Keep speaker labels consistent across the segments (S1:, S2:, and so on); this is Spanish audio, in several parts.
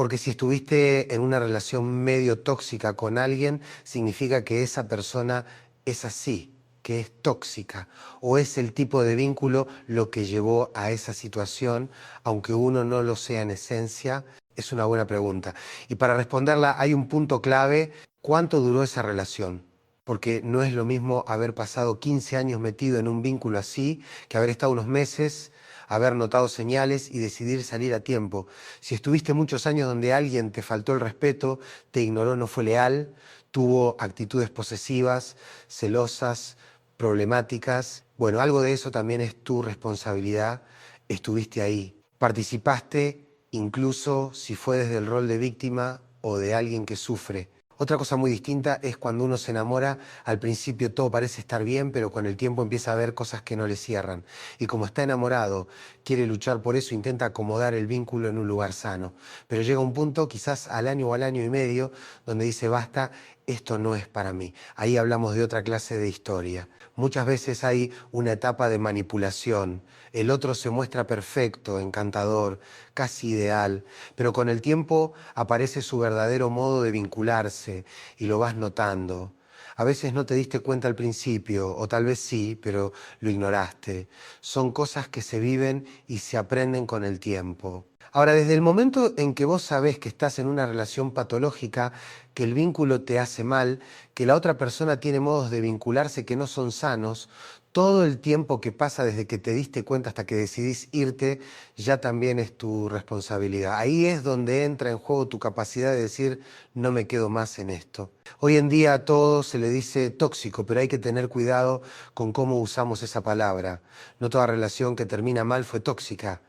S1: Porque si estuviste en una relación medio tóxica con alguien, significa que esa persona es así, que es tóxica, o es el tipo de vínculo lo que llevó a esa situación, aunque uno no lo sea en esencia. Es una buena pregunta. Y para responderla hay un punto clave: ¿cuánto duró esa relación? Porque no es lo mismo haber pasado 15 años metido en un vínculo así que haber estado unos meses, haber notado señales y decidir salir a tiempo. Si estuviste muchos años donde alguien te faltó el respeto, te ignoró, no fue leal, tuvo actitudes posesivas, celosas, problemáticas, bueno, algo de eso también es tu responsabilidad. Estuviste ahí, participaste, incluso si fue desde el rol de víctima o de alguien que sufre. Otra cosa muy distinta es cuando uno se enamora. Al principio todo parece estar bien, pero con el tiempo empieza a ver cosas que no le cierran. Y como está enamorado, quiere luchar por eso, intenta acomodar el vínculo en un lugar sano. Pero llega un punto, quizás al año o al año y medio, donde dice: basta, esto no es para mí. Ahí hablamos de otra clase de historia. Muchas veces hay una etapa de manipulación. El otro se muestra perfecto, encantador, casi ideal, pero con el tiempo aparece su verdadero modo de vincularse y lo vas notando. A veces no te diste cuenta al principio, o tal vez sí, pero lo ignoraste. Son cosas que se viven y se aprenden con el tiempo. Ahora, desde el momento en que vos sabés que estás en una relación patológica, que el vínculo te hace mal, que la otra persona tiene modos de vincularse que no son sanos, todo el tiempo que pasa desde que te diste cuenta hasta que decidís irte, ya también es tu responsabilidad. Ahí es donde entra en juego tu capacidad de decir: no me quedo más en esto. Hoy en día a todo se le dice tóxico, pero hay que tener cuidado con cómo usamos esa palabra. No toda relación que termina mal fue tóxica.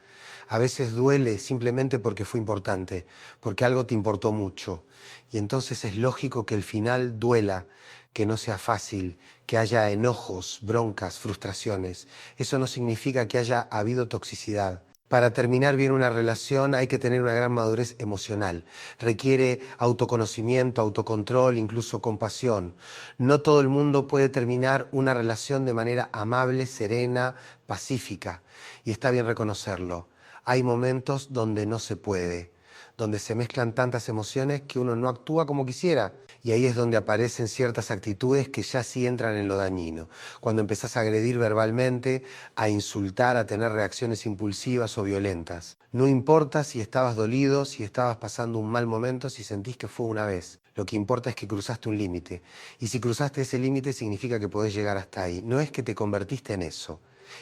S1: A veces duele simplemente porque fue importante, porque algo te importó mucho. Y entonces es lógico que el final duela, que no sea fácil, que haya enojos, broncas, frustraciones. Eso no significa que haya habido toxicidad. Para terminar bien una relación hay que tener una gran madurez emocional. Requiere autoconocimiento, autocontrol, incluso compasión. No todo el mundo puede terminar una relación de manera amable, serena, pacífica. Y está bien reconocerlo. Hay momentos donde no se puede, donde se mezclan tantas emociones que uno no actúa como quisiera. Y ahí es donde aparecen ciertas actitudes que ya sí entran en lo dañino. Cuando empezás a agredir verbalmente, a insultar, a tener reacciones impulsivas o violentas. No importa si estabas dolido, si estabas pasando un mal momento, si sentís que fue una vez. Lo que importa es que cruzaste un límite. Y si cruzaste ese límite significa que podés llegar hasta ahí. No es que te convertiste en eso.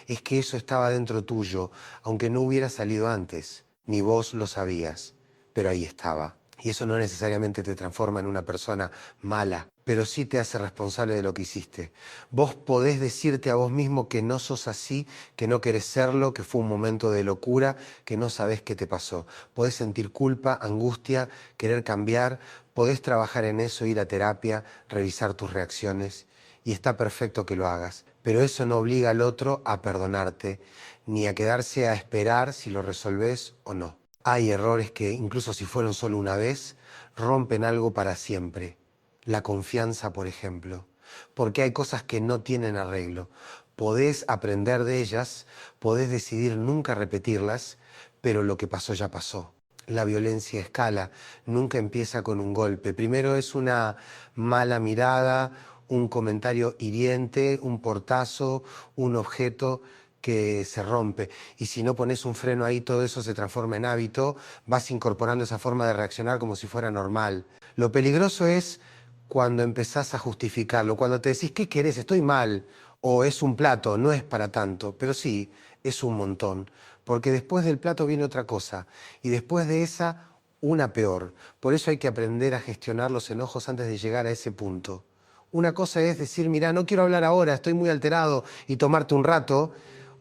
S1: Es que eso estaba dentro tuyo, aunque no hubiera salido antes, ni vos lo sabías, pero ahí estaba. Y eso no necesariamente te transforma en una persona mala, pero sí te hace responsable de lo que hiciste. Vos podés decirte a vos mismo que no sos así, que no querés serlo, que fue un momento de locura, que no sabés qué te pasó. Podés sentir culpa, angustia, querer cambiar, podés trabajar en eso, ir a terapia, revisar tus reacciones. Y está perfecto que lo hagas, pero eso no obliga al otro a perdonarte, ni a quedarse a esperar si lo resolvés o no. Hay errores que, incluso si fueron solo una vez, rompen algo para siempre. La confianza, por ejemplo. Porque hay cosas que no tienen arreglo. Podés aprender de ellas, podés decidir nunca repetirlas, pero lo que pasó ya pasó. La violencia escala, nunca empieza con un golpe. Primero es una mala mirada, un comentario hiriente, un portazo, un objeto que se rompe. Y si no pones un freno ahí, todo eso se transforma en hábito, vas incorporando esa forma de reaccionar como si fuera normal. Lo peligroso es cuando empezás a justificarlo, cuando te decís: ¿qué querés? Estoy mal. O es un plato, no es para tanto, pero sí, es un montón. Porque después del plato viene otra cosa, y después de esa, una peor. Por eso hay que aprender a gestionar los enojos antes de llegar a ese punto. Una cosa es decir: mirá, no quiero hablar ahora, estoy muy alterado, y tomarte un rato.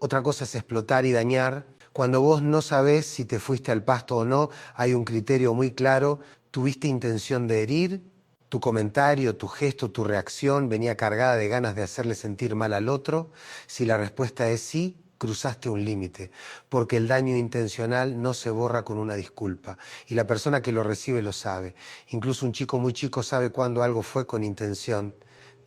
S1: Otra cosa es explotar y dañar. Cuando vos no sabés si te fuiste al pasto o no, hay un criterio muy claro. ¿Tuviste intención de herir? ¿Tu comentario, tu gesto, tu reacción venía cargada de ganas de hacerle sentir mal al otro? Si la respuesta es sí, cruzaste un límite, porque el daño intencional no se borra con una disculpa, y la persona que lo recibe lo sabe. Incluso un chico muy chico sabe cuando algo fue con intención.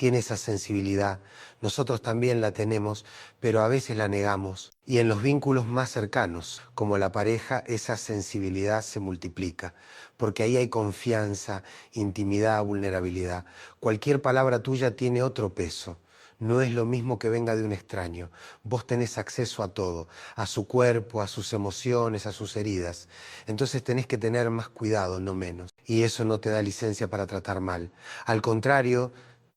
S1: tiene esa sensibilidad. Nosotros también la tenemos, pero a veces la negamos. Y en los vínculos más cercanos, como la pareja, esa sensibilidad se multiplica, porque ahí hay confianza, intimidad, vulnerabilidad. Cualquier palabra tuya tiene otro peso. No es lo mismo que venga de un extraño. Vos tenés acceso a todo, a su cuerpo, a sus emociones, a sus heridas. Entonces tenés que tener más cuidado, no menos. Y eso no te da licencia para tratar mal. Al contrario,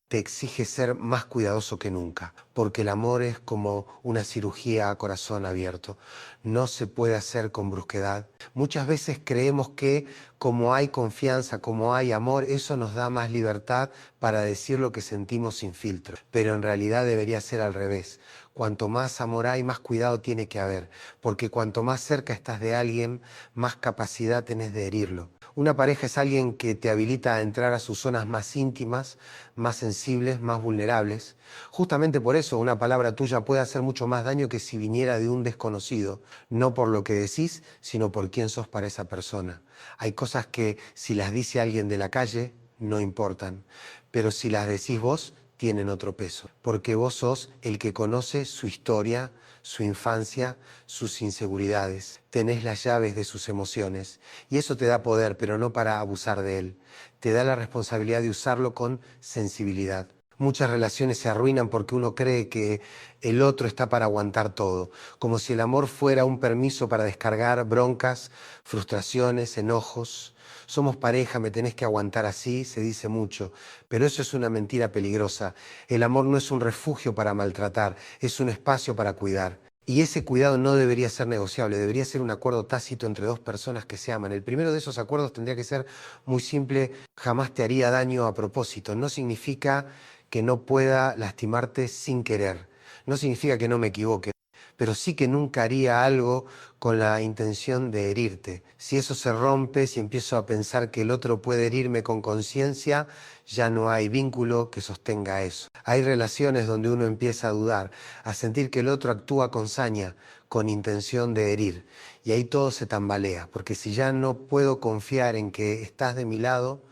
S1: te exige ser más cuidadoso que nunca, porque el amor es como una cirugía a corazón abierto. No se puede hacer con brusquedad. Muchas veces creemos que como hay confianza, como hay amor, eso nos da más libertad para decir lo que sentimos sin filtro. Pero en realidad debería ser al revés. Cuanto más amor hay, más cuidado tiene que haber, porque cuanto más cerca estás de alguien, más capacidad tenés de herirlo. Una pareja es alguien que te habilita a entrar a sus zonas más íntimas, más sensibles, más vulnerables. Justamente por eso una palabra tuya puede hacer mucho más daño que si viniera de un desconocido, no por lo que decís, sino por quién sos para esa persona. Hay cosas que si las dice alguien de la calle, no importan, pero si las decís vos, tienen otro peso, porque vos sos el que conoce su historia, su infancia, sus inseguridades. Tenés las llaves de sus emociones y eso te da poder, pero no para abusar de él. Te da la responsabilidad de usarlo con sensibilidad. Muchas relaciones se arruinan porque uno cree que el otro está para aguantar todo, como si el amor fuera un permiso para descargar broncas, frustraciones, enojos. Somos pareja, me tenés que aguantar así, se dice mucho, pero eso es una mentira peligrosa. El amor no es un refugio para maltratar, es un espacio para cuidar. Y ese cuidado no debería ser negociable, debería ser un acuerdo tácito entre dos personas que se aman. El primero de esos acuerdos tendría que ser muy simple: jamás te haría daño a propósito. No significa que no pueda lastimarte sin querer, no significa que no me equivoque, pero sí que nunca haría algo con la intención de herirte. Si eso se rompe, si empiezo a pensar que el otro puede herirme con conciencia, ya no hay vínculo que sostenga eso. Hay relaciones donde uno empieza a dudar, a sentir que el otro actúa con saña, con intención de herir. Y ahí todo se tambalea, porque si ya no puedo confiar en que estás de mi lado,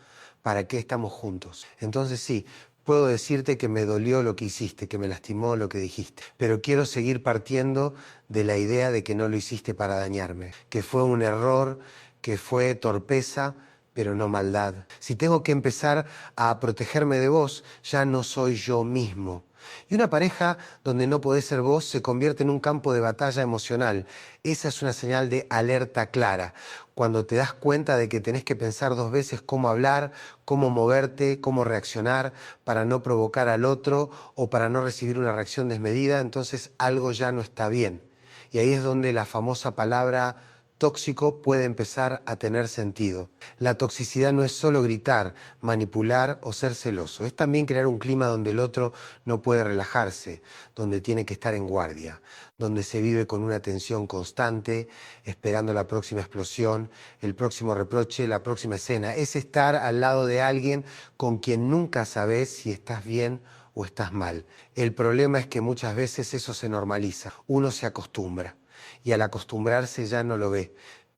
S1: ¿para qué estamos juntos? Entonces sí, puedo decirte que me dolió lo que hiciste, que me lastimó lo que dijiste, pero quiero seguir partiendo de la idea de que no lo hiciste para dañarme, que fue un error, que fue torpeza, pero no maldad. Si tengo que empezar a protegerme de vos, ya no soy yo mismo. Y una pareja donde no podés ser vos se convierte en un campo de batalla emocional. Esa es una señal de alerta clara. Cuando te das cuenta de que tenés que pensar dos veces cómo hablar, cómo moverte, cómo reaccionar para no provocar al otro o para no recibir una reacción desmedida, entonces algo ya no está bien. Y ahí es donde la famosa palabra tóxico puede empezar a tener sentido. La toxicidad no es solo gritar, manipular o ser celoso, es también crear un clima donde el otro no puede relajarse, donde tiene que estar en guardia, donde se vive con una tensión constante, esperando la próxima explosión, el próximo reproche, la próxima escena. Es estar al lado de alguien con quien nunca sabes si estás bien o estás mal. El problema es que muchas veces eso se normaliza, uno se acostumbra y al acostumbrarse ya no lo ve.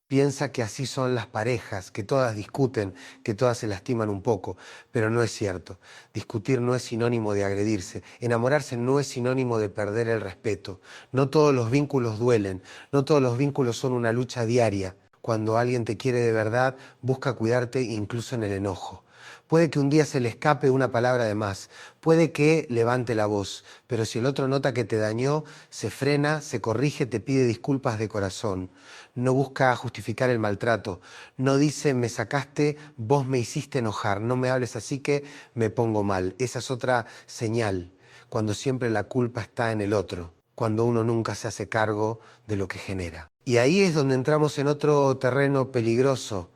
S1: Piensa que así son las parejas, que todas discuten, que todas se lastiman un poco, pero no es cierto. Discutir no es sinónimo de agredirse, enamorarse no es sinónimo de perder el respeto. No todos los vínculos duelen, no todos los vínculos son una lucha diaria. Cuando alguien te quiere de verdad, busca cuidarte incluso en el enojo. Puede que un día se le escape una palabra de más, puede que levante la voz, pero si el otro nota que te dañó, se frena, se corrige, te pide disculpas de corazón. No busca justificar el maltrato, no dice me sacaste, vos me hiciste enojar, no me hables así que me pongo mal. Esa es otra señal, cuando siempre la culpa está en el otro, cuando uno nunca se hace cargo de lo que genera. Y ahí es donde entramos en otro terreno peligroso,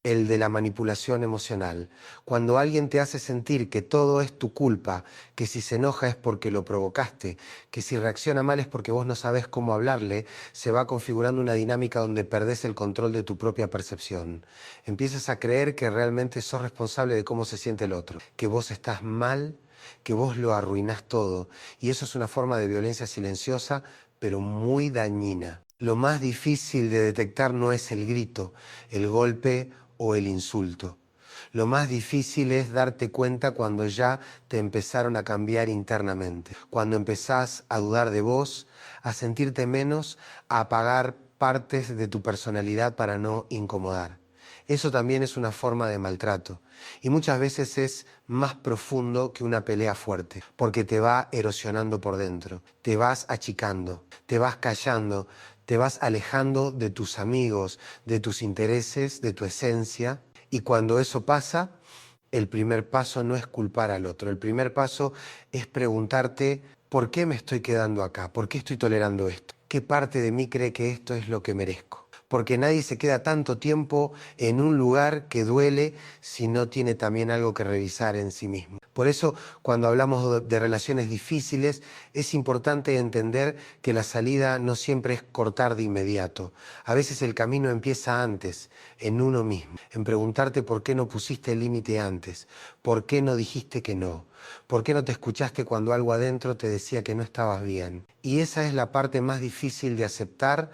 S1: el de la manipulación emocional. Cuando alguien te hace sentir que todo es tu culpa, que si se enoja es porque lo provocaste, que si reacciona mal es porque vos no sabés cómo hablarle, se va configurando una dinámica donde perdés el control de tu propia percepción. Empiezas a creer que realmente sos responsable de cómo se siente el otro, que vos estás mal, que vos lo arruinás todo. Y eso es una forma de violencia silenciosa, pero muy dañina. Lo más difícil de detectar no es el grito, el golpe o el insulto. Lo más difícil es darte cuenta cuando ya te empezaron a cambiar internamente, cuando empezás a dudar de vos, a sentirte menos, a apagar partes de tu personalidad para no incomodar. Eso también es una forma de maltrato y muchas veces es más profundo que una pelea fuerte, porque te va erosionando por dentro, te vas achicando, te vas callando, te vas alejando de tus amigos, de tus intereses, de tu esencia. Y cuando eso pasa, el primer paso no es culpar al otro. El primer paso es preguntarte, ¿por qué me estoy quedando acá? ¿Por qué estoy tolerando esto? ¿Qué parte de mí cree que esto es lo que merezco? Porque nadie se queda tanto tiempo en un lugar que duele si no tiene también algo que revisar en sí mismo. Por eso, cuando hablamos de relaciones difíciles, es importante entender que la salida no siempre es cortar de inmediato. A veces el camino empieza antes, en uno mismo, en preguntarte por qué no pusiste el límite antes, por qué no dijiste que no, por qué no te escuchaste cuando algo adentro te decía que no estabas bien. Y esa es la parte más difícil de aceptar,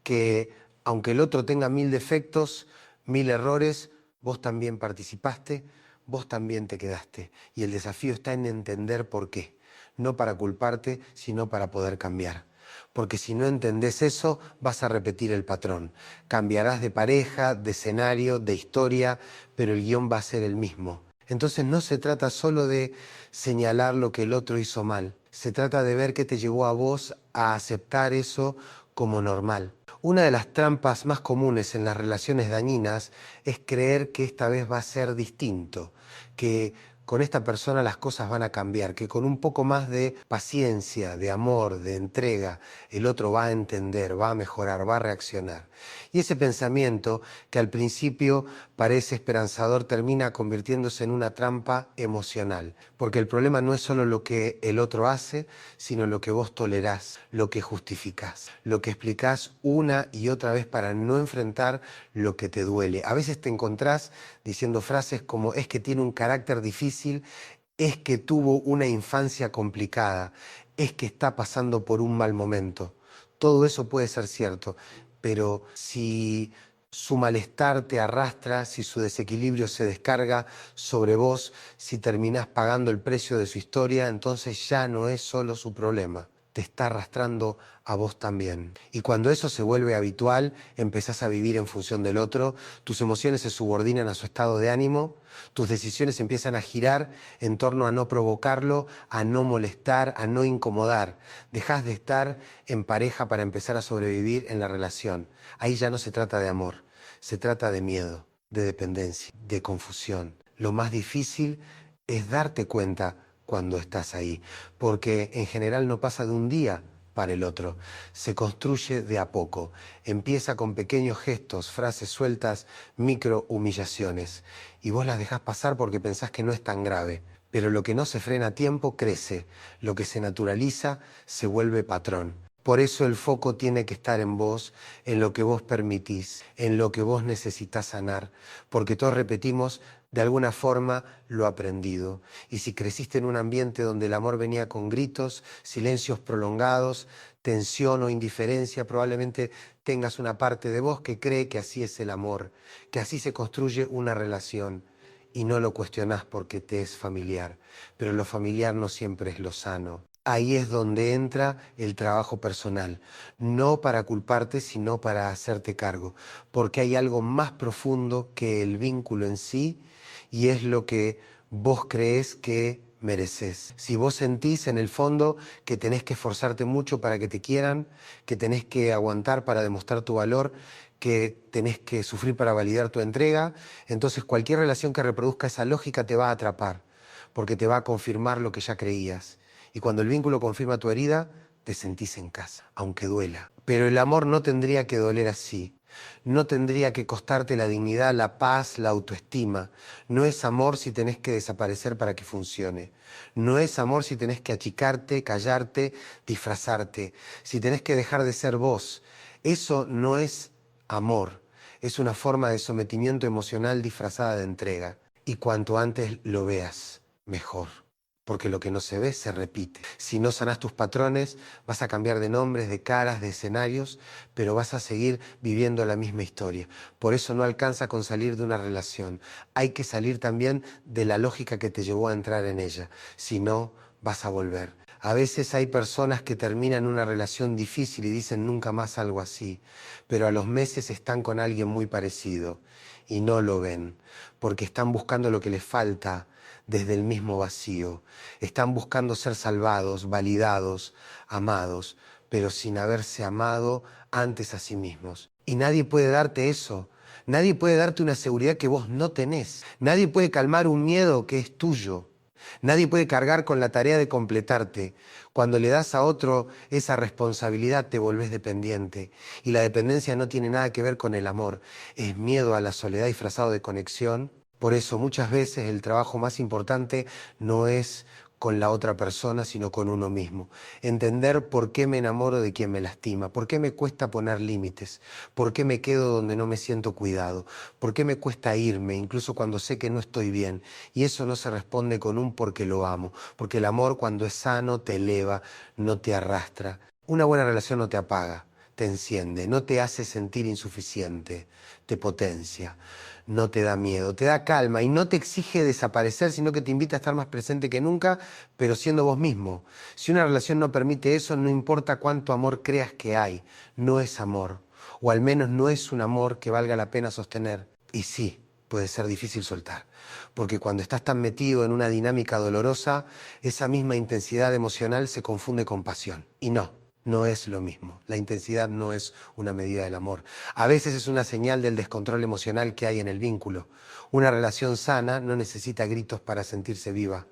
S1: que aunque el otro tenga 1000 defectos, 1000 errores, vos también participaste, vos también te quedaste. Y el desafío está en entender por qué. No para culparte, sino para poder cambiar. Porque si no entendés eso, vas a repetir el patrón. Cambiarás de pareja, de escenario, de historia, pero el guión va a ser el mismo. Entonces no se trata solo de señalar lo que el otro hizo mal. Se trata de ver qué te llevó a vos a aceptar eso como normal. Una de las trampas más comunes en las relaciones dañinas es creer que esta vez va a ser distinto, que con esta persona las cosas van a cambiar, que con un poco más de paciencia, de amor, de entrega, el otro va a entender, va a mejorar, va a reaccionar. Y ese pensamiento, que al principio parece esperanzador, termina convirtiéndose en una trampa emocional, porque el problema no es solo lo que el otro hace, sino lo que vos tolerás, lo que justificás, lo que explicás una y otra vez para no enfrentar lo que te duele. A veces te encontrás diciendo frases como es que tiene un carácter difícil, es que tuvo una infancia complicada, es que está pasando por un mal momento. Todo eso puede ser cierto, pero si su malestar te arrastra, si su desequilibrio se descarga sobre vos, si terminás pagando el precio de su historia, entonces ya no es solo su problema, te está arrastrando a vos también. Y cuando eso se vuelve habitual, empezás a vivir en función del otro, tus emociones se subordinan a su estado de ánimo, tus decisiones empiezan a girar en torno a no provocarlo, a no molestar, a no incomodar. Dejás de estar en pareja para empezar a sobrevivir en la relación. Ahí ya no se trata de amor, se trata de miedo, de dependencia, de confusión. Lo más difícil es darte cuenta cuando estás ahí, porque en general no pasa de un día para el otro, se construye de a poco, empieza con pequeños gestos, frases sueltas, micro humillaciones, y vos las dejás pasar porque pensás que no es tan grave, pero lo que no se frena a tiempo crece, lo que se naturaliza se vuelve patrón. Por eso el foco tiene que estar en vos, en lo que vos permitís, en lo que vos necesitas sanar, porque todos repetimos de alguna forma lo aprendido. Y si creciste en un ambiente donde el amor venía con gritos, silencios prolongados, tensión o indiferencia, probablemente tengas una parte de vos que cree que así es el amor, que así se construye una relación. Y no lo cuestionás porque te es familiar, pero lo familiar no siempre es lo sano. Ahí es donde entra el trabajo personal, no para culparte, sino para hacerte cargo, porque hay algo más profundo que el vínculo en sí y es lo que vos creés que mereces. Si vos sentís en el fondo que tenés que esforzarte mucho para que te quieran, que tenés que aguantar para demostrar tu valor, que tenés que sufrir para validar tu entrega, entonces cualquier relación que reproduzca esa lógica te va a atrapar, porque te va a confirmar lo que ya creías. Y cuando el vínculo confirma tu herida, te sentís en casa, aunque duela. Pero el amor no tendría que doler así. No tendría que costarte la dignidad, la paz, la autoestima. No es amor si tenés que desaparecer para que funcione. No es amor si tenés que achicarte, callarte, disfrazarte. Si tenés que dejar de ser vos. Eso no es amor. Es una forma de sometimiento emocional disfrazada de entrega. Y cuanto antes lo veas, mejor. porque lo que no se ve se repite. Si no sanás tus patrones, vas a cambiar de nombres, de caras, de escenarios, pero vas a seguir viviendo la misma historia. Por eso no alcanza con salir de una relación. Hay que salir también de la lógica que te llevó a entrar en ella. Si no, vas a volver. A veces hay personas que terminan una relación difícil y dicen nunca más algo así, pero a los meses están con alguien muy parecido y no lo ven, porque están buscando lo que les falta desde el mismo vacío. Están buscando ser salvados, validados, amados, pero sin haberse amado antes a sí mismos. Y nadie puede darte eso. Nadie puede darte una seguridad que vos no tenés. Nadie puede calmar un miedo que es tuyo. Nadie puede cargar con la tarea de completarte. Cuando le das a otro esa responsabilidad te volvés dependiente. Y la dependencia no tiene nada que ver con el amor. Es miedo a la soledad disfrazado de conexión. Por eso muchas veces el trabajo más importante no es con la otra persona, sino con uno mismo. Entender por qué me enamoro de quien me lastima, por qué me cuesta poner límites, por qué me quedo donde no me siento cuidado, por qué me cuesta irme, incluso cuando sé que no estoy bien. Y eso no se responde con un porque lo amo, porque el amor cuando es sano te eleva, no te arrastra. Una buena relación no te apaga, te enciende, no te hace sentir insuficiente, te potencia. No te da miedo, te da calma y no te exige desaparecer, sino que te invita a estar más presente que nunca, pero siendo vos mismo. Si una relación no permite eso, no importa cuánto amor creas que hay, no es amor, o al menos no es un amor que valga la pena sostener. Y sí, puede ser difícil soltar, porque cuando estás tan metido en una dinámica dolorosa, esa misma intensidad emocional se confunde con pasión. Y no es lo mismo. La intensidad no es una medida del amor. A veces es una señal del descontrol emocional que hay en el vínculo. Una relación sana no necesita gritos para sentirse viva.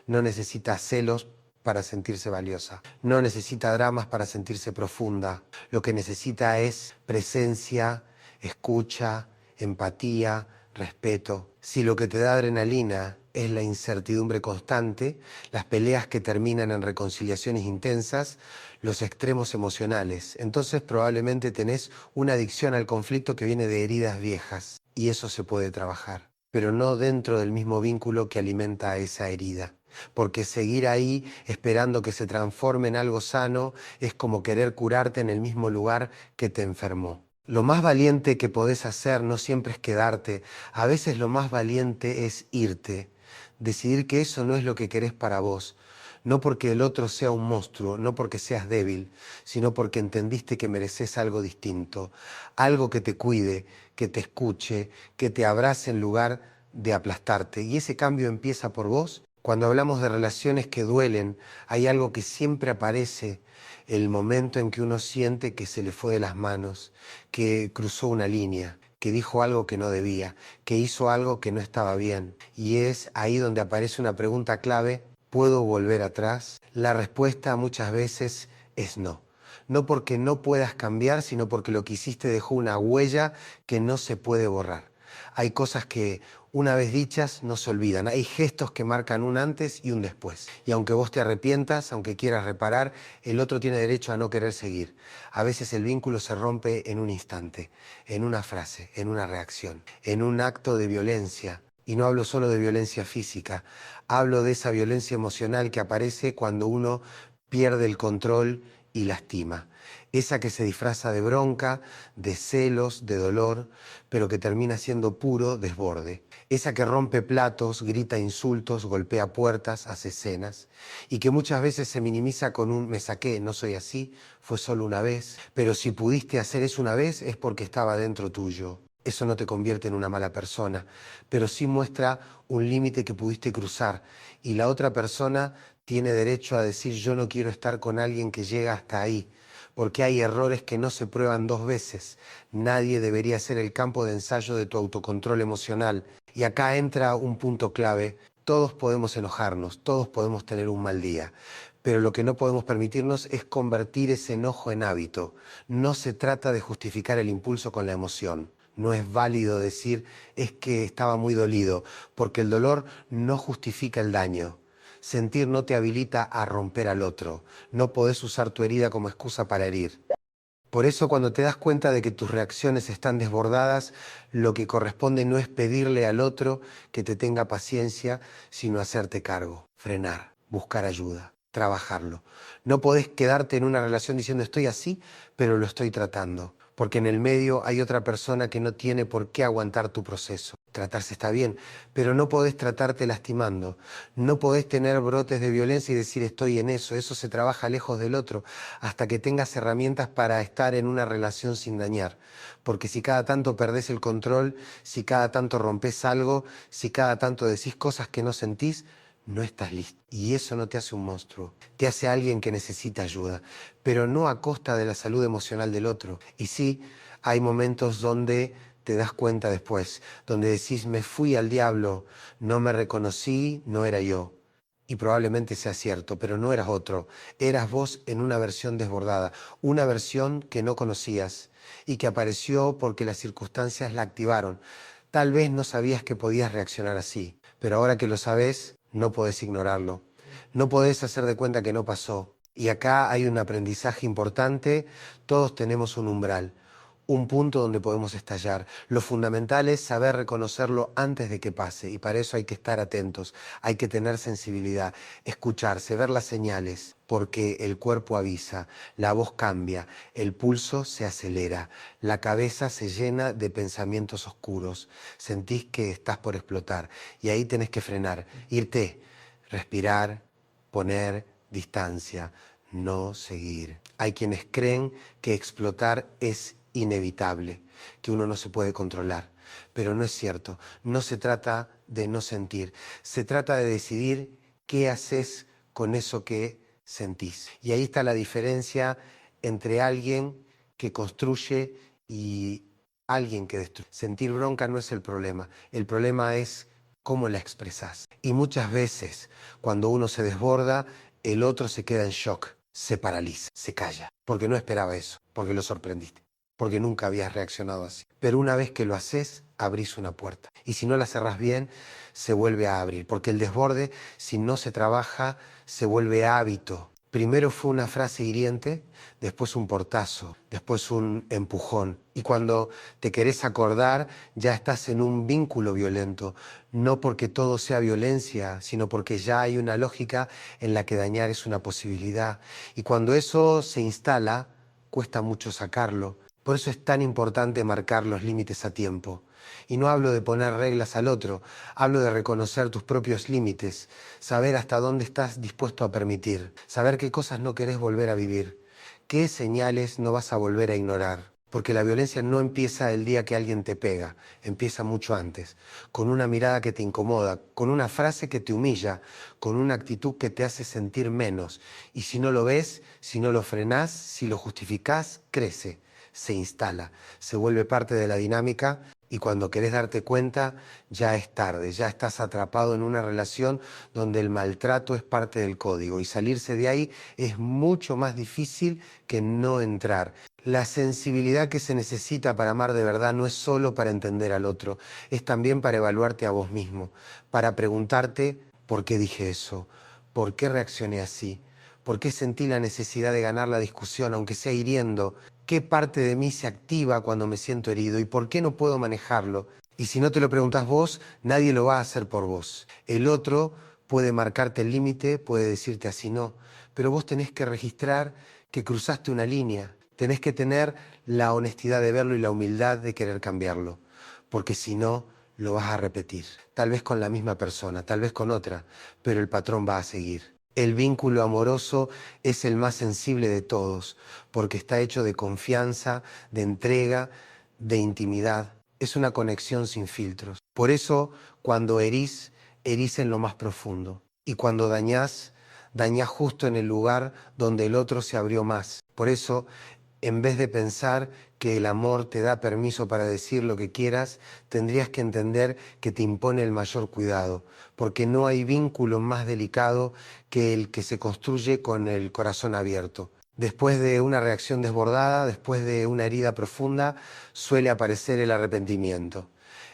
S1: No necesita celos para sentirse valiosa. No necesita dramas para sentirse profunda. Lo que necesita es presencia, escucha, empatía, respeto. Si lo que te da adrenalina es la incertidumbre constante, las peleas que terminan en reconciliaciones intensas, los extremos emocionales, entonces probablemente tenés una adicción al conflicto que viene de heridas viejas. Y eso se puede trabajar, pero no dentro del mismo vínculo que alimenta esa herida. Porque seguir ahí esperando que se transforme en algo sano es como querer curarte en el mismo lugar que te enfermó. Lo más valiente que podés hacer no siempre es quedarte, a veces lo más valiente es irte, decidir que eso no es lo que querés para vos, no porque el otro sea un monstruo, no porque seas débil, sino porque entendiste que mereces algo distinto, algo que te cuide, que te escuche, que te abrace en lugar de aplastarte. Y ese cambio empieza por vos. Cuando hablamos de relaciones que duelen, hay algo que siempre aparece, el momento en que uno siente que se le fue de las manos, que cruzó una línea, que dijo algo que no debía, que hizo algo que no estaba bien. Y es ahí donde aparece una pregunta clave: ¿puedo volver atrás? La respuesta muchas veces es no. No porque no puedas cambiar, sino porque lo que hiciste dejó una huella que no se puede borrar. Hay cosas que una vez dichas no se olvidan. Hay gestos que marcan un antes y un después. Y aunque vos te arrepientas, aunque quieras reparar, el otro tiene derecho a no querer seguir. A veces el vínculo se rompe en un instante, en una frase, en una reacción, en un acto de violencia. Y no hablo solo de violencia física, hablo de esa violencia emocional que aparece cuando uno pierde el control y lastima. Esa que se disfraza de bronca, de celos, de dolor, pero que termina siendo puro desborde. Esa que rompe platos, grita insultos, golpea puertas, hace escenas, y que muchas veces se minimiza con un me saqué, no soy así, fue solo una vez, pero si pudiste hacer eso una vez es porque estaba dentro tuyo. Eso no te convierte en una mala persona, pero sí muestra un límite que pudiste cruzar y la otra persona tiene derecho a decir yo no quiero estar con alguien que llega hasta ahí, porque hay errores que no se prueban dos veces. Nadie debería ser el campo de ensayo de tu autocontrol emocional. Y acá entra un punto clave. Todos podemos enojarnos, todos podemos tener un mal día, pero lo que no podemos permitirnos es convertir ese enojo en hábito. No se trata de justificar el impulso con la emoción. No es válido decir es que estaba muy dolido, porque el dolor no justifica el daño. Sentir no te habilita a romper al otro. No podés usar tu herida como excusa para herir. Por eso cuando te das cuenta de que tus reacciones están desbordadas, lo que corresponde no es pedirle al otro que te tenga paciencia, sino hacerte cargo, frenar. buscar ayuda, trabajarlo. No podés quedarte en una relación diciendo estoy así, pero lo estoy tratando. Porque en el medio hay otra persona que no tiene por qué aguantar tu proceso. Tratarse está bien, pero no podés tratarte lastimando. No podés tener brotes de violencia y decir estoy en eso. Eso se trabaja lejos del otro hasta que tengas herramientas para estar en una relación sin dañar. Porque si cada tanto perdés el control, si cada tanto rompes algo, si cada tanto decís cosas que no sentís, no estás listo. Y eso no te hace un monstruo, te hace alguien que necesita ayuda, pero no a costa de la salud emocional del otro. Y sí, hay momentos donde te das cuenta después, donde decís, me fui al diablo, no me reconocí, no era yo. Y probablemente sea cierto, pero no eras otro, eras vos en una versión desbordada, una versión que no conocías y que apareció porque las circunstancias la activaron. Tal vez no sabías que podías reaccionar así, pero ahora que lo sabes, no podés ignorarlo. No podés hacer de cuenta que no pasó. Y acá hay un aprendizaje importante. Todos tenemos un umbral, un punto donde podemos estallar. Lo fundamental es saber reconocerlo antes de que pase. Y para eso hay que estar atentos, hay que tener sensibilidad, escucharse, ver las señales, porque el cuerpo avisa, la voz cambia, el pulso se acelera, la cabeza se llena de pensamientos oscuros. Sentís que estás por explotar y ahí tenés que frenar, irte, respirar, poner distancia, no seguir. Hay quienes creen que explotar es inevitable, que uno no se puede controlar, pero no es cierto. No se trata de no sentir, se trata de decidir qué haces con eso que sentís. Y ahí está la diferencia entre alguien que construye y alguien que destruye. Sentir bronca no es el problema es cómo la expresás. Y muchas veces, cuando uno se desborda, el otro se queda en shock, se paraliza, se calla, porque no esperaba eso, porque lo sorprendiste, porque nunca habías reaccionado así. Pero una vez que lo haces, abrís una puerta. Y si no la cerrás bien, se vuelve a abrir, porque el desborde, si no se trabaja, se vuelve hábito. Primero fue una frase hiriente, después un portazo, después un empujón. Y cuando te querés acordar, ya estás en un vínculo violento. No porque todo sea violencia, sino porque ya hay una lógica en la que dañar es una posibilidad. Y cuando eso se instala, cuesta mucho sacarlo. Por eso es tan importante marcar los límites a tiempo. Y no hablo de poner reglas al otro, hablo de reconocer tus propios límites, saber hasta dónde estás dispuesto a permitir, saber qué cosas no querés volver a vivir, qué señales no vas a volver a ignorar. Porque la violencia no empieza el día que alguien te pega, empieza mucho antes, con una mirada que te incomoda, con una frase que te humilla, con una actitud que te hace sentir menos. Y si no lo ves, si no lo frenás, si lo justificás, crece, se instala, se vuelve parte de la dinámica y cuando querés darte cuenta ya es tarde, ya estás atrapado en una relación donde el maltrato es parte del código y salirse de ahí es mucho más difícil que no entrar. La sensibilidad que se necesita para amar de verdad no es solo para entender al otro, es también para evaluarte a vos mismo, para preguntarte por qué dije eso, por qué reaccioné así, por qué sentí la necesidad de ganar la discusión, aunque sea hiriendo, qué parte de mí se activa cuando me siento herido y por qué no puedo manejarlo. Y si no te lo preguntás vos, nadie lo va a hacer por vos. El otro puede marcarte el límite, puede decirte así no, pero vos tenés que registrar que cruzaste una línea. Tenés que tener la honestidad de verlo y la humildad de querer cambiarlo, porque si no, lo vas a repetir. Tal vez con la misma persona, tal vez con otra, pero el patrón va a seguir. El vínculo amoroso es el más sensible de todos, porque está hecho de confianza, de entrega, de intimidad. Es una conexión sin filtros. Por eso, cuando herís, herís en lo más profundo. Y cuando dañás, dañás justo en el lugar donde el otro se abrió más. Por eso, en vez de pensar que el amor te da permiso para decir lo que quieras, tendrías que entender que te impone el mayor cuidado, porque no hay vínculo más delicado que el que se construye con el corazón abierto. Después de una reacción desbordada, después de una herida profunda, suele aparecer el arrepentimiento.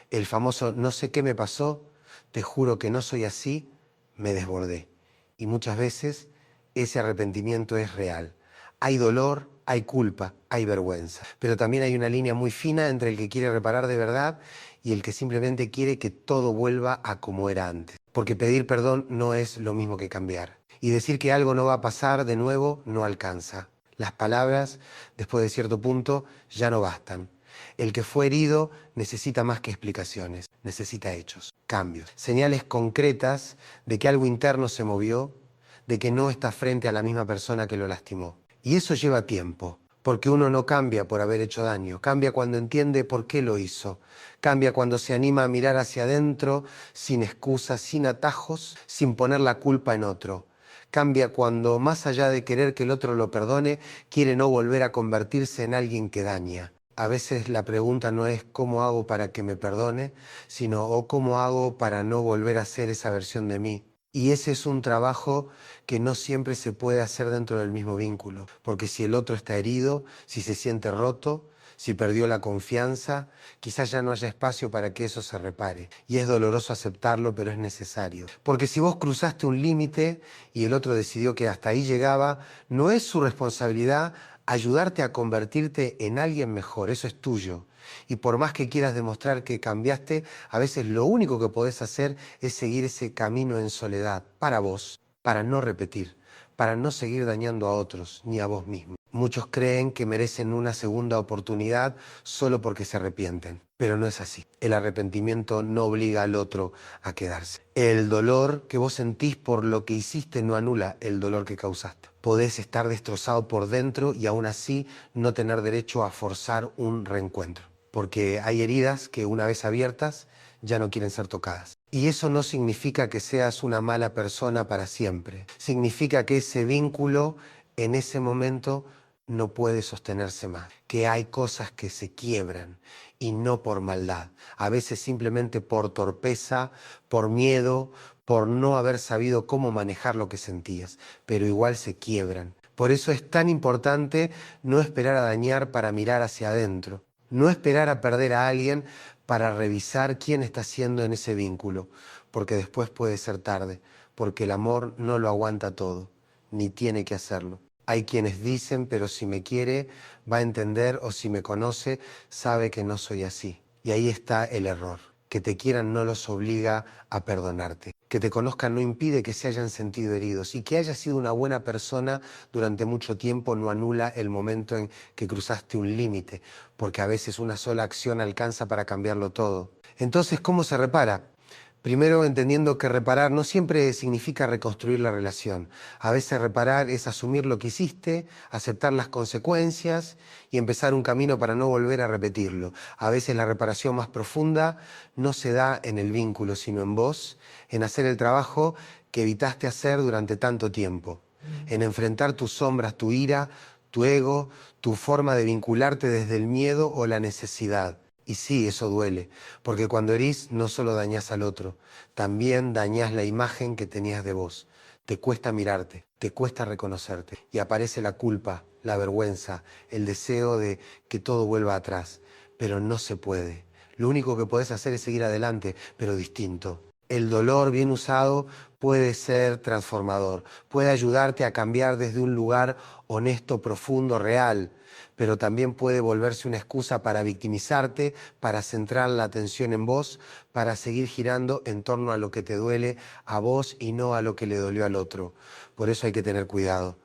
S1: El famoso no sé qué me pasó, te juro que no soy así, me desbordé. Y muchas veces ese arrepentimiento es real. Hay dolor, hay culpa, hay vergüenza. Pero también hay una línea muy fina entre el que quiere reparar de verdad y el que simplemente quiere que todo vuelva a como era antes. Porque pedir perdón no es lo mismo que cambiar. Y decir que algo no va a pasar de nuevo no alcanza. Las palabras, después de cierto punto, ya no bastan. El que fue herido necesita más que explicaciones, necesita hechos, cambios, señales concretas de que algo interno se movió, de que no está frente a la misma persona que lo lastimó. Y eso lleva tiempo, porque uno no cambia por haber hecho daño, cambia cuando entiende por qué lo hizo, cambia cuando se anima a mirar hacia adentro, sin excusas, sin atajos, sin poner la culpa en otro. Cambia cuando, más allá de querer que el otro lo perdone, quiere no volver a convertirse en alguien que daña. A veces la pregunta no es cómo hago para que me perdone, sino o cómo hago para no volver a ser esa versión de mí. Y ese es un trabajo que no siempre se puede hacer dentro del mismo vínculo, porque si el otro está herido, si se siente roto, si perdió la confianza, quizás ya no haya espacio para que eso se repare. Y es doloroso aceptarlo, pero es necesario. Porque si vos cruzaste un límite y el otro decidió que hasta ahí llegaba, no es su responsabilidad ayudarte a convertirte en alguien mejor, eso es tuyo. Y por más que quieras demostrar que cambiaste, a veces lo único que podés hacer es seguir ese camino en soledad, para vos, para no repetir, para no seguir dañando a otros, ni a vos mismo. Muchos creen que merecen una segunda oportunidad solo porque se arrepienten, pero no es así. El arrepentimiento no obliga al otro a quedarse. El dolor que vos sentís por lo que hiciste no anula el dolor que causaste. Podés estar destrozado por dentro y aún así no tener derecho a forzar un reencuentro, porque hay heridas que una vez abiertas ya no quieren ser tocadas. Y eso no significa que seas una mala persona para siempre. Significa que ese vínculo en ese momento no puede sostenerse más, que hay cosas que se quiebran y no por maldad, a veces simplemente por torpeza, por miedo, por no haber sabido cómo manejar lo que sentías, pero igual se quiebran. Por eso es tan importante no esperar a dañar para mirar hacia adentro, no esperar a perder a alguien para revisar quién está siendo en ese vínculo, porque después puede ser tarde, porque el amor no lo aguanta todo, ni tiene que hacerlo. Hay quienes dicen, pero si me quiere, va a entender, o si me conoce, sabe que no soy así. Y ahí está el error. Que te quieran no los obliga a perdonarte. Que te conozcan no impide que se hayan sentido heridos. Y que hayas sido una buena persona durante mucho tiempo no anula el momento en que cruzaste un límite, porque a veces una sola acción alcanza para cambiarlo todo. Entonces, ¿cómo se repara? Primero, entendiendo que reparar no siempre significa reconstruir la relación. A veces reparar es asumir lo que hiciste, aceptar las consecuencias y empezar un camino para no volver a repetirlo. A veces la reparación más profunda no se da en el vínculo, sino en vos, en hacer el trabajo que evitaste hacer durante tanto tiempo, en enfrentar tus sombras, tu ira, tu ego, tu forma de vincularte desde el miedo o la necesidad. Y sí, eso duele, porque cuando herís no solo dañás al otro, también dañás la imagen que tenías de vos. Te cuesta mirarte, te cuesta reconocerte y aparece la culpa, la vergüenza, el deseo de que todo vuelva atrás, pero no se puede. Lo único que podés hacer es seguir adelante, pero distinto. El dolor bien usado puede ser transformador, puede ayudarte a cambiar desde un lugar honesto, profundo, real, pero también puede volverse una excusa para victimizarte, para centrar la atención en vos, para seguir girando en torno a lo que te duele a vos y no a lo que le dolió al otro. Por eso hay que tener cuidado,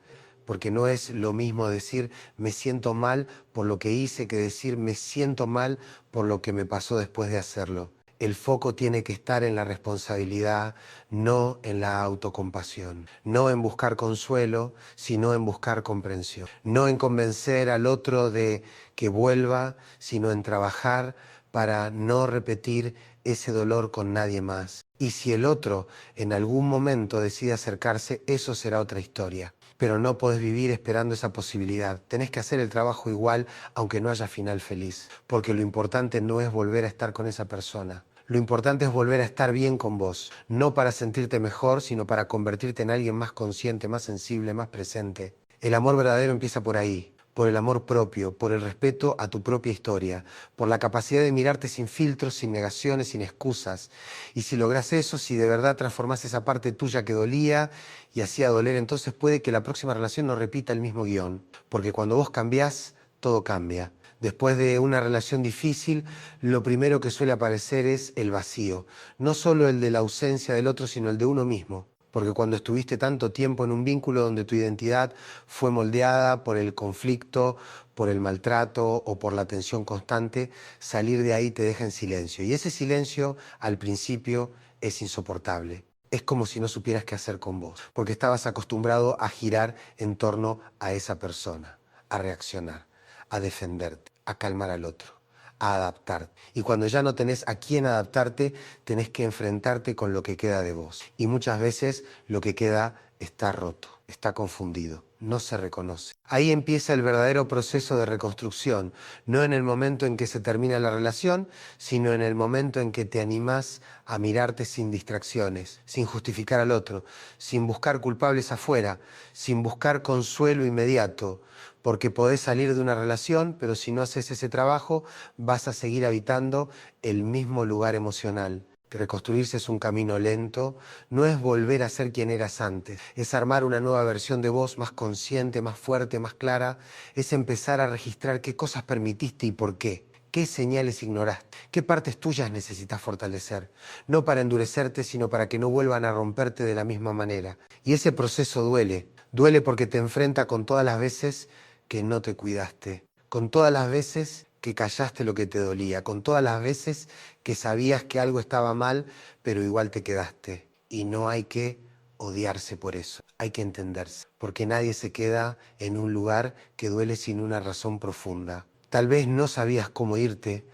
S1: porque no es lo mismo decir me siento mal por lo que hice que decir me siento mal por lo que me pasó después de hacerlo. El foco tiene que estar en la responsabilidad, no en la autocompasión. No en buscar consuelo, sino en buscar comprensión. No en convencer al otro de que vuelva, sino en trabajar para no repetir ese dolor con nadie más. Y si el otro en algún momento decide acercarse, eso será otra historia. Pero no podés vivir esperando esa posibilidad. Tenés que hacer el trabajo igual, aunque no haya final feliz. Porque lo importante no es volver a estar con esa persona. Lo importante es volver a estar bien con vos. No para sentirte mejor, sino para convertirte en alguien más consciente, más sensible, más presente. El amor verdadero empieza por ahí. Por el amor propio, por el respeto a tu propia historia, por la capacidad de mirarte sin filtros, sin negaciones, sin excusas. Y si lográs eso, si de verdad transformás esa parte tuya que dolía y hacía doler, entonces puede que la próxima relación no repita el mismo guión. Porque cuando vos cambiás, todo cambia. Después de una relación difícil, lo primero que suele aparecer es el vacío. No solo el de la ausencia del otro, sino el de uno mismo. Porque cuando estuviste tanto tiempo en un vínculo donde tu identidad fue moldeada por el conflicto, por el maltrato o por la tensión constante, salir de ahí te deja en silencio. Y ese silencio al principio es insoportable. Es como si no supieras qué hacer con vos, porque estabas acostumbrado a girar en torno a esa persona, a reaccionar, a defenderte, a calmar al otro, a adaptarte. Y cuando ya no tenés a quién adaptarte, tenés que enfrentarte con lo que queda de vos. Y muchas veces lo que queda está roto, está confundido, no se reconoce. Ahí empieza el verdadero proceso de reconstrucción, no en el momento en que se termina la relación, sino en el momento en que te animás a mirarte sin distracciones, sin justificar al otro, sin buscar culpables afuera, sin buscar consuelo inmediato, porque podés salir de una relación, pero si no haces ese trabajo, vas a seguir habitando el mismo lugar emocional. Reconstruirse es un camino lento, no es volver a ser quien eras antes, es armar una nueva versión de vos más consciente, más fuerte, más clara, es empezar a registrar qué cosas permitiste y por qué. ¿Qué señales ignoraste? ¿Qué partes tuyas necesitas fortalecer? No para endurecerte, sino para que no vuelvan a romperte de la misma manera. Y ese proceso duele. Duele porque te enfrenta con todas las veces que no te cuidaste, con todas las veces que callaste lo que te dolía, con todas las veces que sabías que algo estaba mal, pero igual te quedaste. Y no hay que odiarse por eso, hay que entenderse, porque nadie se queda en un lugar que duele sin una razón profunda. Tal vez no sabías cómo irte,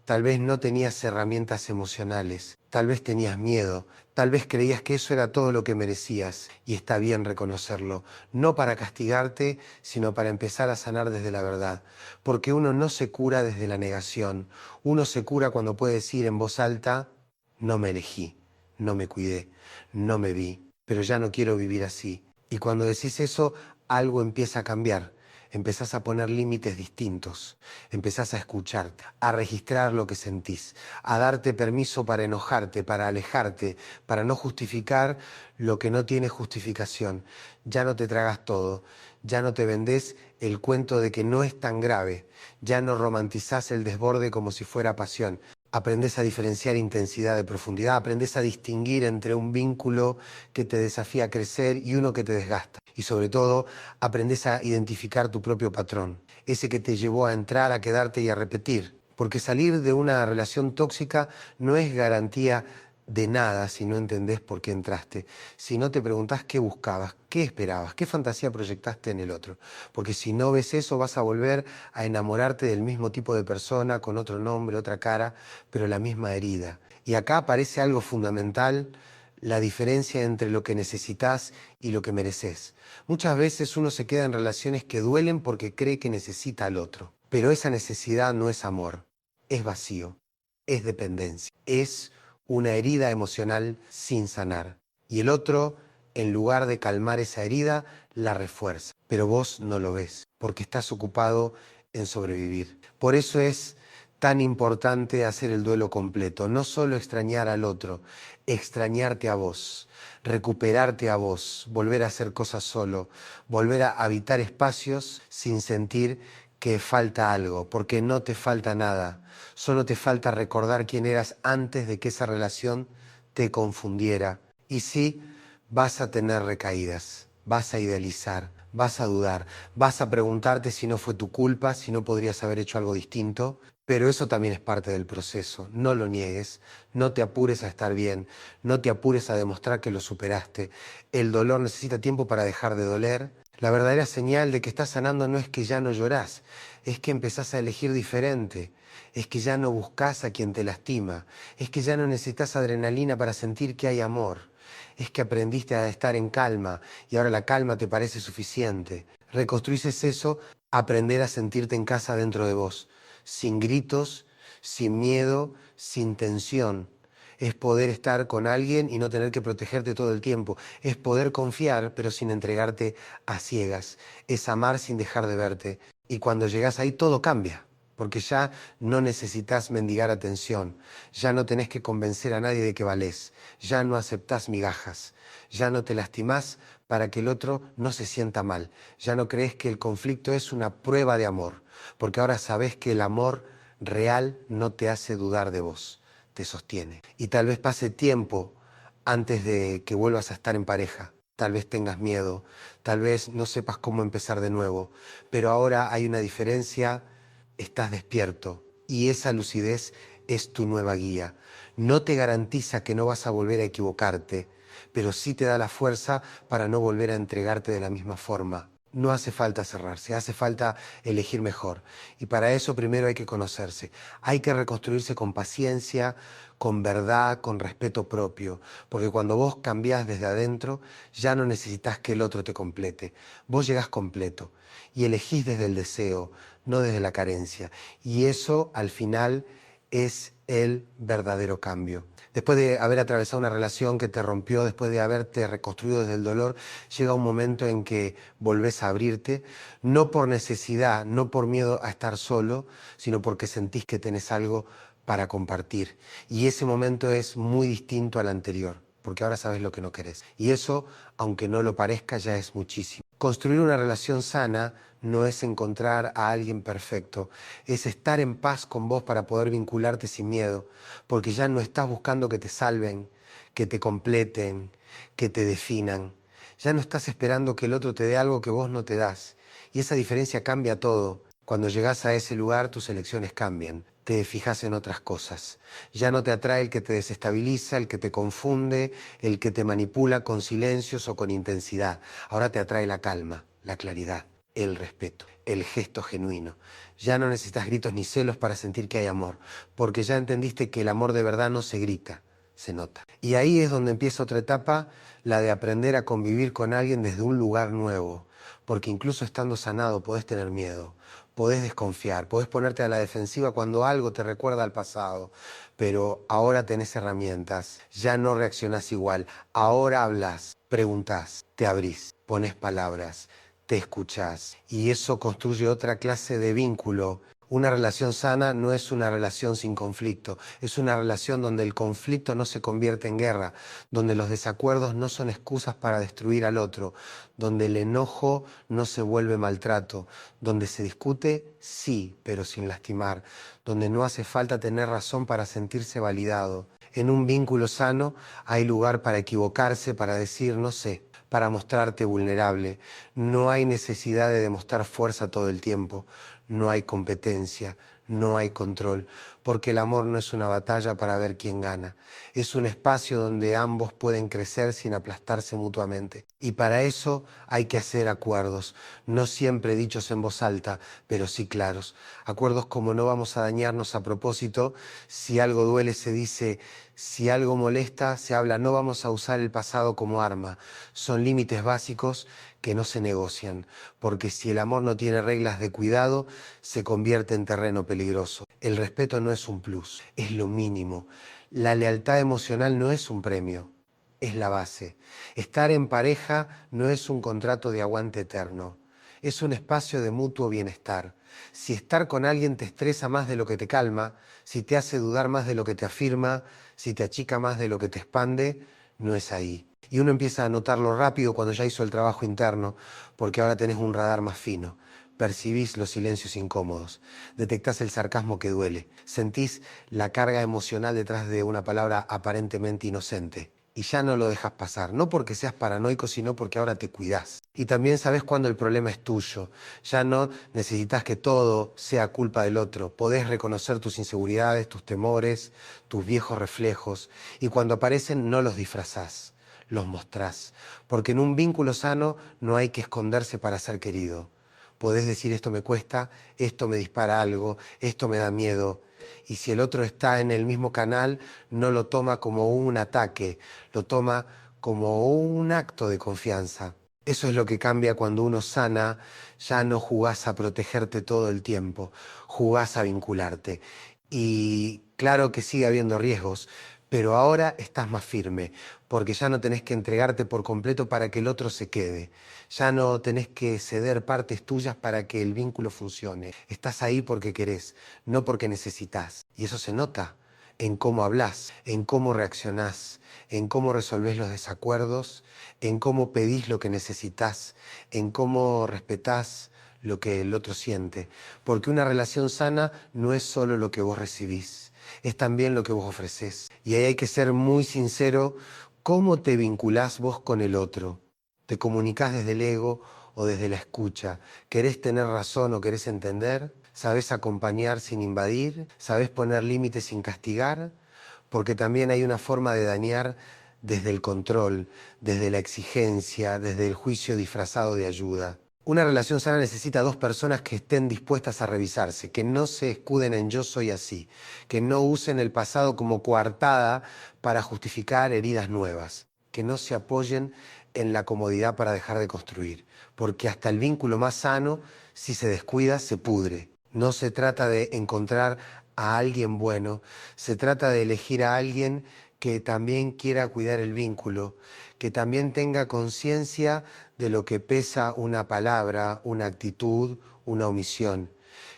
S1: tal vez no tenías herramientas emocionales, tal vez tenías miedo, tal vez creías que eso era todo lo que merecías, y está bien reconocerlo, no para castigarte, sino para empezar a sanar desde la verdad, porque uno no se cura desde la negación, uno se cura cuando puede decir en voz alta: no me elegí, no me cuidé, no me vi, pero ya no quiero vivir así. Y cuando decís eso, algo empieza a cambiar. Empezás a poner límites distintos, empezás a escucharte, a registrar lo que sentís, a darte permiso para enojarte, para alejarte, para no justificar lo que no tiene justificación. Ya no te tragas todo, ya no te vendés el cuento de que no es tan grave, ya no romantizás el desborde como si fuera pasión. Aprendés a diferenciar intensidad de profundidad, aprendés a distinguir entre un vínculo que te desafía a crecer y uno que te desgasta. Y sobre todo, aprendés a identificar tu propio patrón, ese que te llevó a entrar, a quedarte y a repetir. Porque salir de una relación tóxica no es garantía de nada si no entendés por qué entraste, si no te preguntás qué buscabas, qué esperabas, qué fantasía proyectaste en el otro. Porque si no ves eso, vas a volver a enamorarte del mismo tipo de persona, con otro nombre, otra cara, pero la misma herida. Y acá aparece algo fundamental: la diferencia entre lo que necesitas y lo que mereces. Muchas veces uno se queda en relaciones que duelen porque cree que necesita al otro, pero esa necesidad no es amor, es vacío, es dependencia, es una herida emocional sin sanar. Y el otro, en lugar de calmar esa herida, la refuerza. Pero vos no lo ves, porque estás ocupado en sobrevivir. Por eso es tan importante hacer el duelo completo, no solo extrañar al otro, extrañarte a vos, recuperarte a vos, volver a hacer cosas solo, volver a habitar espacios sin sentir que falta algo, porque no te falta nada, solo te falta recordar quién eras antes de que esa relación te confundiera. Y sí, vas a tener recaídas, vas a idealizar, vas a dudar, vas a preguntarte si no fue tu culpa, si no podrías haber hecho algo distinto, pero eso también es parte del proceso. No lo niegues, no te apures a estar bien, no te apures a demostrar que lo superaste. El dolor necesita tiempo para dejar de doler. La verdadera señal de que estás sanando no es que ya no llorás, es que empezás a elegir diferente, es que ya no buscas a quien te lastima, es que ya no necesitas adrenalina para sentir que hay amor, es que aprendiste a estar en calma y ahora la calma te parece suficiente. Reconstruís eso, aprender a sentirte en casa dentro de vos, sin gritos, sin miedo, sin tensión. Es poder estar con alguien y no tener que protegerte todo el tiempo. Es poder confiar, pero sin entregarte a ciegas. Es amar sin dejar de verte. Y cuando llegas ahí todo cambia, porque ya no necesitas mendigar atención, ya no tenés que convencer a nadie de que valés, ya no aceptás migajas, ya no te lastimás para que el otro no se sienta mal, ya no crees que el conflicto es una prueba de amor, porque ahora sabés que el amor real no te hace dudar de vos, te sostiene. Y tal vez pase tiempo antes de que vuelvas a estar en pareja. Tal vez tengas miedo, tal vez no sepas cómo empezar de nuevo, pero ahora hay una diferencia, estás despierto y esa lucidez es tu nueva guía. No te garantiza que no vas a volver a equivocarte, pero sí te da la fuerza para no volver a entregarte de la misma forma. No hace falta cerrarse, hace falta elegir mejor. Y para eso primero hay que conocerse. Hay que reconstruirse con paciencia, con verdad, con respeto propio. Porque cuando vos cambiás desde adentro, ya no necesitas que el otro te complete. Vos llegás completo y elegís desde el deseo, no desde la carencia. Y eso al final es el verdadero cambio. Después de haber atravesado una relación que te rompió, después de haberte reconstruido desde el dolor, llega un momento en que volvés a abrirte, no por necesidad, no por miedo a estar solo, sino porque sentís que tenés algo para compartir. Y ese momento es muy distinto al anterior, porque ahora sabes lo que no querés. Y eso, aunque no lo parezca, ya es muchísimo. Construir una relación sana no es encontrar a alguien perfecto, es estar en paz con vos para poder vincularte sin miedo, porque ya no estás buscando que te salven, que te completen, que te definan. Ya no estás esperando que el otro te dé algo que vos no te das. Y esa diferencia cambia todo. Cuando llegás a ese lugar, tus elecciones cambian. Te fijas en otras cosas. Ya no te atrae el que te desestabiliza, el que te confunde, el que te manipula con silencios o con intensidad. Ahora te atrae la calma, la claridad, el respeto, el gesto genuino. Ya no necesitas gritos ni celos para sentir que hay amor, porque ya entendiste que el amor de verdad no se grita, se nota. Y ahí es donde empieza otra etapa, la de aprender a convivir con alguien desde un lugar nuevo, porque incluso estando sanado podés tener miedo, podés desconfiar, podés ponerte a la defensiva cuando algo te recuerda al pasado, pero ahora tenés herramientas, ya no reaccionás igual, ahora hablas, preguntás, te abrís, pones palabras, te escuchás y eso construye otra clase de vínculo. Una relación sana no es una relación sin conflicto, es una relación donde el conflicto no se convierte en guerra, donde los desacuerdos no son excusas para destruir al otro, donde el enojo no se vuelve maltrato, donde se discute, sí, pero sin lastimar, donde no hace falta tener razón para sentirse validado. En un vínculo sano hay lugar para equivocarse, para decir no sé, para mostrarte vulnerable. No hay necesidad de demostrar fuerza todo el tiempo. No hay competencia, no hay control, porque el amor no es una batalla para ver quién gana. Es un espacio donde ambos pueden crecer sin aplastarse mutuamente. Y para eso hay que hacer acuerdos, no siempre dichos en voz alta, pero sí claros. Acuerdos como no vamos a dañarnos a propósito, si algo duele se dice, si algo molesta se habla, no vamos a usar el pasado como arma. Son límites básicos que no se negocian, porque si el amor no tiene reglas de cuidado, se convierte en terreno peligroso. El respeto no es un plus, es lo mínimo. La lealtad emocional no es un premio, es la base. Estar en pareja no es un contrato de aguante eterno, es un espacio de mutuo bienestar. Si estar con alguien te estresa más de lo que te calma, si te hace dudar más de lo que te afirma, si te achica más de lo que te expande, no es ahí. Y uno empieza a notarlo rápido cuando ya hizo el trabajo interno, porque ahora tenés un radar más fino. Percibís los silencios incómodos, detectás el sarcasmo que duele, sentís la carga emocional detrás de una palabra aparentemente inocente. Y ya no lo dejas pasar, no porque seas paranoico, sino porque ahora te cuidás. Y también sabés cuando el problema es tuyo. Ya no necesitas que todo sea culpa del otro. Podés reconocer tus inseguridades, tus temores, tus viejos reflejos. Y cuando aparecen no los disfrazás, los mostrás. Porque en un vínculo sano no hay que esconderse para ser querido. Podés decir esto me cuesta, esto me dispara algo, esto me da miedo. Y si el otro está en el mismo canal, no lo toma como un ataque, lo toma como un acto de confianza. Eso es lo que cambia cuando uno sana, ya no jugás a protegerte todo el tiempo, jugás a vincularte. Y claro que sigue habiendo riesgos, pero ahora estás más firme, porque ya no tenés que entregarte por completo para que el otro se quede. Ya no tenés que ceder partes tuyas para que el vínculo funcione. Estás ahí porque querés, no porque necesitas. Y eso se nota en cómo hablas, en cómo reaccionás, en cómo resolvés los desacuerdos, en cómo pedís lo que necesitas, en cómo respetás lo que el otro siente. Porque una relación sana no es solo lo que vos recibís, es también lo que vos ofrecés. Y ahí hay que ser muy sincero ¿Cómo te vinculás vos con el otro? ¿Te comunicás desde el ego o desde la escucha? ¿Querés tener razón o querés entender? ¿Sabés acompañar sin invadir? ¿Sabés poner límites sin castigar? Porque también hay una forma de dañar desde el control, desde la exigencia, desde el juicio disfrazado de ayuda. Una relación sana necesita dos personas que estén dispuestas a revisarse, que no se escuden en yo soy así, que no usen el pasado como coartada para justificar heridas nuevas, que no se apoyen en la comodidad para dejar de construir, porque hasta el vínculo más sano, si se descuida, se pudre. No se trata de encontrar a alguien bueno, se trata de elegir a alguien que también quiera cuidar el vínculo, que también tenga conciencia de lo que pesa una palabra, una actitud, una omisión,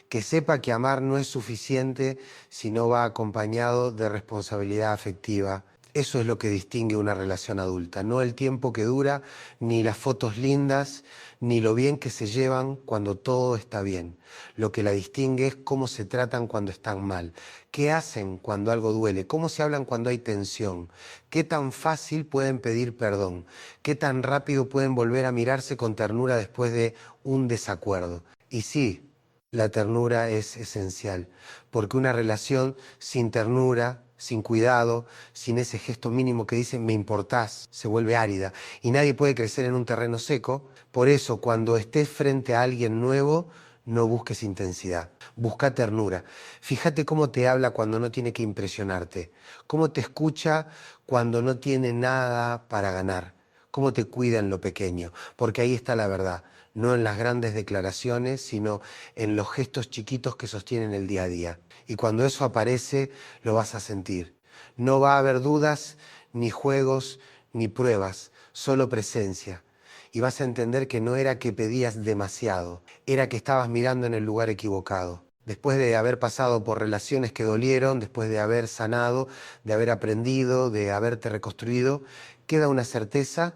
S1: que sepa que amar no es suficiente si no va acompañado de responsabilidad afectiva. Eso es lo que distingue una relación adulta, no el tiempo que dura, ni las fotos lindas, ni lo bien que se llevan cuando todo está bien. Lo que la distingue es cómo se tratan cuando están mal, qué hacen cuando algo duele, cómo se hablan cuando hay tensión, qué tan fácil pueden pedir perdón, qué tan rápido pueden volver a mirarse con ternura después de un desacuerdo. Y sí, la ternura es esencial, porque una relación sin ternura, sin cuidado, sin ese gesto mínimo que dice me importás, se vuelve árida y nadie puede crecer en un terreno seco. Por eso, cuando estés frente a alguien nuevo, no busques intensidad, busca ternura. Fíjate cómo te habla cuando no tiene que impresionarte, cómo te escucha cuando no tiene nada para ganar, cómo te cuida en lo pequeño, porque ahí está la verdad. No en las grandes declaraciones, sino en los gestos chiquitos que sostienen el día a día. Y cuando eso aparece, lo vas a sentir. No va a haber dudas, ni juegos, ni pruebas, solo presencia. Y vas a entender que no era que pedías demasiado, era que estabas mirando en el lugar equivocado. Después de haber pasado por relaciones que dolieron, después de haber sanado, de haber aprendido, de haberte reconstruido, queda una certeza.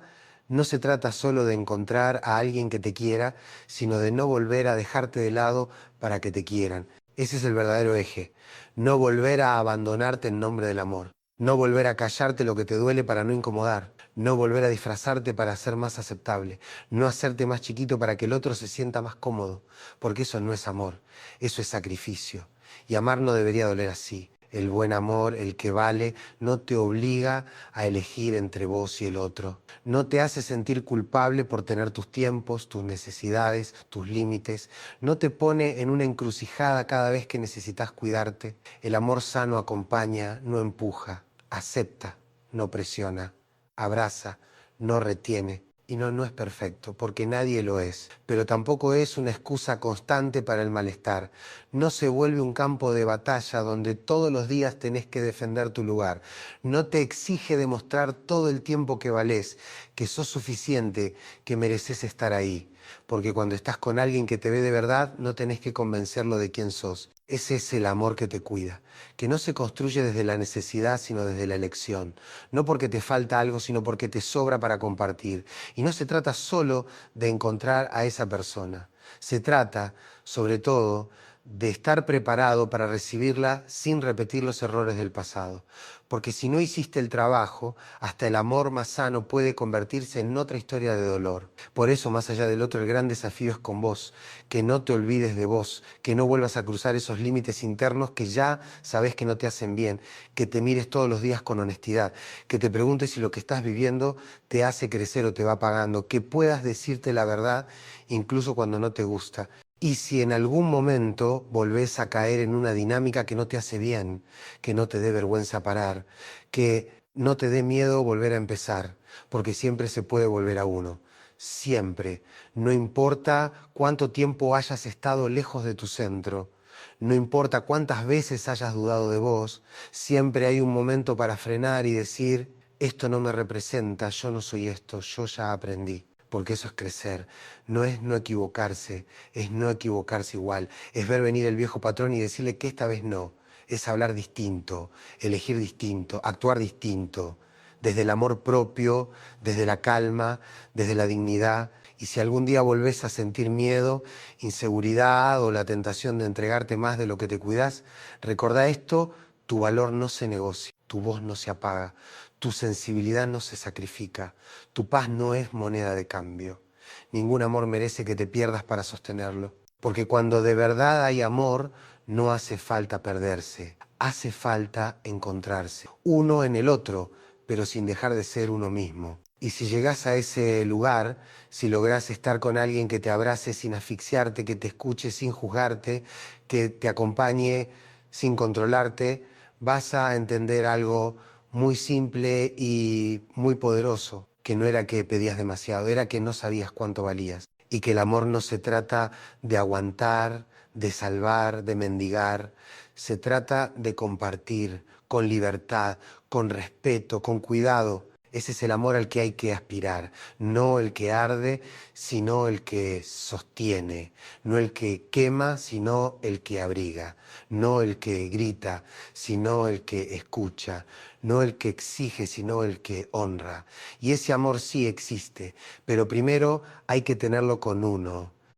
S1: No se trata solo de encontrar a alguien que te quiera, sino de no volver a dejarte de lado para que te quieran. Ese es el verdadero eje. No volver a abandonarte en nombre del amor. No volver a callarte lo que te duele para no incomodar. No volver a disfrazarte para ser más aceptable. No hacerte más chiquito para que el otro se sienta más cómodo. Porque eso no es amor. Eso es sacrificio. Y amar no debería doler así. El buen amor, el que vale, no te obliga a elegir entre vos y el otro. No te hace sentir culpable por tener tus tiempos, tus necesidades, tus límites. No te pone en una encrucijada cada vez que necesitas cuidarte. El amor sano acompaña, no empuja. Acepta, no presiona. Abraza, no retiene. Y no, no es perfecto, porque nadie lo es, pero tampoco es una excusa constante para el malestar. No se vuelve un campo de batalla donde todos los días tenés que defender tu lugar. No te exige demostrar todo el tiempo que valés, que sos suficiente, que mereces estar ahí. Porque cuando estás con alguien que te ve de verdad, no tenés que convencerlo de quién sos. Ese es el amor que te cuida, que no se construye desde la necesidad, sino desde la elección. No porque te falta algo, sino porque te sobra para compartir. Y no se trata solo de encontrar a esa persona. Se trata, sobre todo, de estar preparado para recibirla sin repetir los errores del pasado. Porque si no hiciste el trabajo, hasta el amor más sano puede convertirse en otra historia de dolor. Por eso, más allá del otro, el gran desafío es con vos, que no te olvides de vos, que no vuelvas a cruzar esos límites internos que ya sabés que no te hacen bien, que te mires todos los días con honestidad, que te preguntes si lo que estás viviendo te hace crecer o te va pagando, que puedas decirte la verdad incluso cuando no te gusta. Y si en algún momento volvés a caer en una dinámica que no te hace bien, que no te dé vergüenza parar, que no te dé miedo volver a empezar, porque siempre se puede volver a uno. Siempre. No importa cuánto tiempo hayas estado lejos de tu centro, no importa cuántas veces hayas dudado de vos, siempre hay un momento para frenar y decir, esto no me representa, yo no soy esto, yo ya aprendí. Porque eso es crecer, no es no equivocarse, es no equivocarse igual, es ver venir el viejo patrón y decirle que esta vez no, es hablar distinto, elegir distinto, actuar distinto, desde el amor propio, desde la calma, desde la dignidad. Y si algún día volvés a sentir miedo, inseguridad o la tentación de entregarte más de lo que te cuidás, recordá esto, tu valor no se negocia, tu voz no se apaga, Tu sensibilidad no se sacrifica, tu paz no es moneda de cambio. Ningún amor merece que te pierdas para sostenerlo. Porque cuando de verdad hay amor, no hace falta perderse, hace falta encontrarse, uno en el otro, pero sin dejar de ser uno mismo. Y si llegás a ese lugar, si lográs estar con alguien que te abrace sin asfixiarte, que te escuche sin juzgarte, que te acompañe sin controlarte, vas a entender algo muy simple y muy poderoso, que no era que pedías demasiado, era que no sabías cuánto valías. Y que el amor no se trata de aguantar, de salvar, de mendigar, se trata de compartir con libertad, con respeto, con cuidado. Ese es el amor al que hay que aspirar, no el que arde, sino el que sostiene, no el que quema, sino el que abriga, no el que grita, sino el que escucha, no el que exige, sino el que honra. Y ese amor sí existe, pero primero hay que tenerlo con uno.